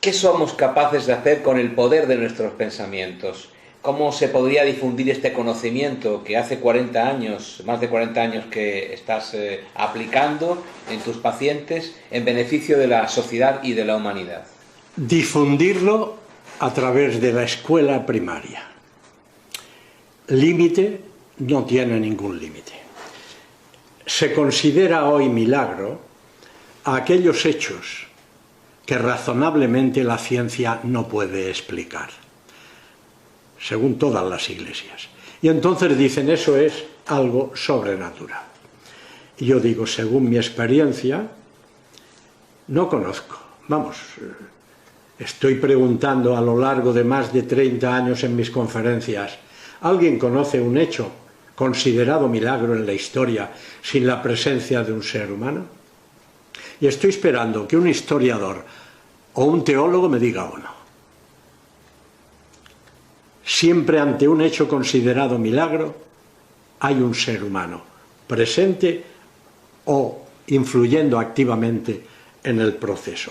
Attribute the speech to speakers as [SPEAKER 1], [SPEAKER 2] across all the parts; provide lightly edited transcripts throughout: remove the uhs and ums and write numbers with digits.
[SPEAKER 1] ¿Qué somos capaces de hacer con el poder de nuestros pensamientos? ¿Cómo se podría difundir este conocimiento que hace 40 años, más de 40 años que estás aplicando en tus pacientes en beneficio de la sociedad y de la humanidad?
[SPEAKER 2] Difundirlo a través de la escuela primaria. Límite no tiene ningún límite. Se considera hoy milagro a aquellos hechos que razonablemente la ciencia no puede explicar, según todas las iglesias. Y entonces dicen, eso es algo sobrenatural. Y yo digo, según mi experiencia, no conozco. Vamos, estoy preguntando a lo largo de más de 30 años en mis conferencias, ¿alguien conoce un hecho considerado milagro en la historia sin la presencia de un ser humano? Y estoy esperando que un historiador o un teólogo me diga uno. Siempre ante un hecho considerado milagro hay un ser humano presente o influyendo activamente en el proceso.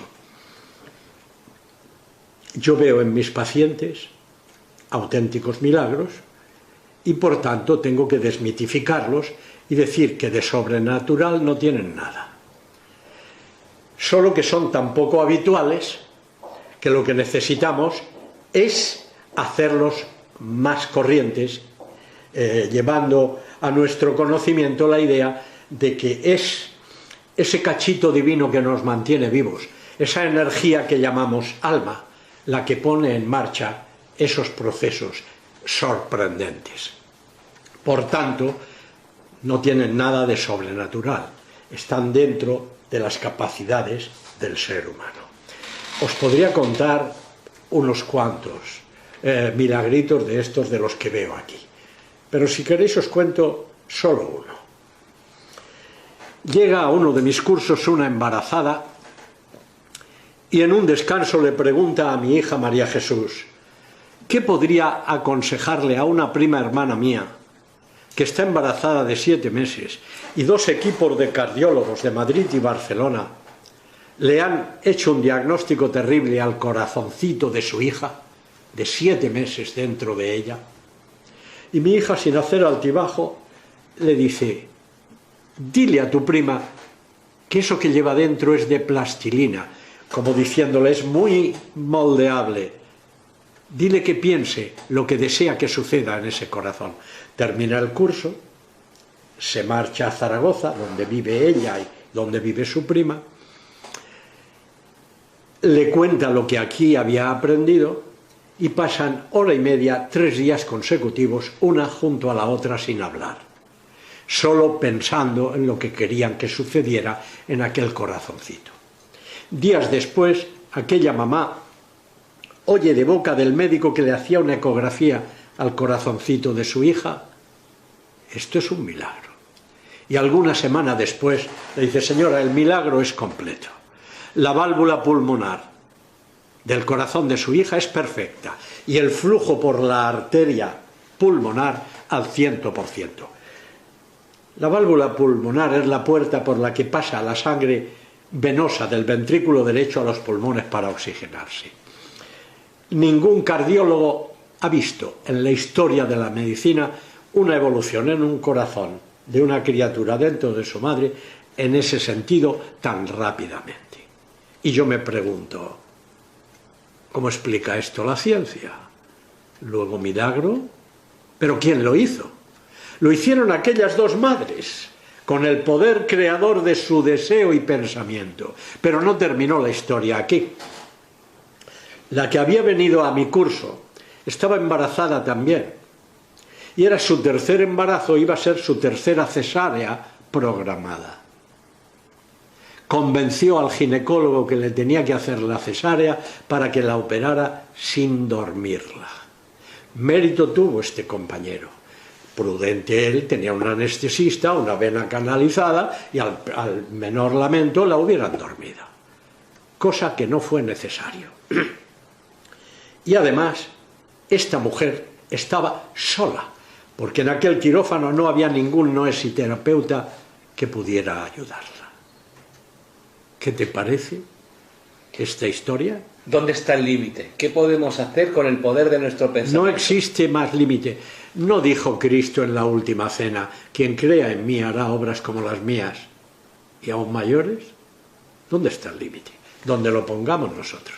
[SPEAKER 2] Yo veo en mis pacientes auténticos milagros y por tanto tengo que desmitificarlos y decir que de sobrenatural no tienen nada. Solo que son tan poco habituales que lo que necesitamos es hacerlos más corrientes, llevando a nuestro conocimiento la idea de que es ese cachito divino que nos mantiene vivos, esa energía que llamamos alma, la que pone en marcha esos procesos sorprendentes. Por tanto, no tienen nada de sobrenatural, están dentro de las capacidades del ser humano. Os podría contar unos cuantos milagritos de estos de los que veo aquí, pero si queréis os cuento solo uno. Llega a uno de mis cursos una embarazada y en un descanso le pregunta a mi hija María Jesús, ¿qué podría aconsejarle a una prima hermana mía que está embarazada de 7 meses y 2 equipos de cardiólogos de Madrid y Barcelona le han hecho un diagnóstico terrible al corazoncito de su hija, de 7 meses dentro de ella? Y mi hija, sin hacer altibajo, le dice, dile a tu prima que eso que lleva dentro es de plastilina, como diciéndole, es muy moldeable. Dile que piense lo que desea que suceda en ese corazón. Termina el curso, se marcha a Zaragoza, donde vive ella y donde vive su prima, le cuenta lo que aquí había aprendido y pasan 1h30, 3 días consecutivos, una junto a la otra sin hablar, solo pensando en lo que querían que sucediera en aquel corazoncito. Días después, aquella mamá oye de boca del médico que le hacía una ecografía al corazoncito de su hija, esto es un milagro. Y alguna semana después le dice, señora, el milagro es completo. La válvula pulmonar del corazón de su hija es perfecta y el flujo por la arteria pulmonar al 100%. La válvula pulmonar es la puerta por la que pasa la sangre venosa del ventrículo derecho a los pulmones para oxigenarse. Ningún cardiólogo ha visto en la historia de la medicina una evolución en un corazón de una criatura dentro de su madre en ese sentido tan rápidamente. Y yo me pregunto, ¿cómo explica esto la ciencia? Luego, milagro, ¿pero quién lo hizo? Lo hicieron aquellas 2 madres, con el poder creador de su deseo y pensamiento. Pero no terminó la historia aquí. La que había venido a mi curso estaba embarazada también. Y era su 3er embarazo, iba a ser su 3ª cesárea programada. Convenció al ginecólogo que le tenía que hacer la cesárea para que la operara sin dormirla. Mérito tuvo este compañero. Prudente él, tenía un anestesista, una vena canalizada y al menor lamento la hubieran dormido. Cosa que no fue necesario. Y además, esta mujer estaba sola, porque en aquel quirófano no había ningún noesiterapeuta que pudiera ayudarla. ¿Qué te parece esta historia?
[SPEAKER 1] ¿Dónde está el límite? ¿Qué podemos hacer con el poder de nuestro pensamiento?
[SPEAKER 2] No existe más límite. No dijo Cristo en la última cena, quien crea en mí hará obras como las mías, y aún mayores. ¿Dónde está el límite? Donde lo pongamos nosotros.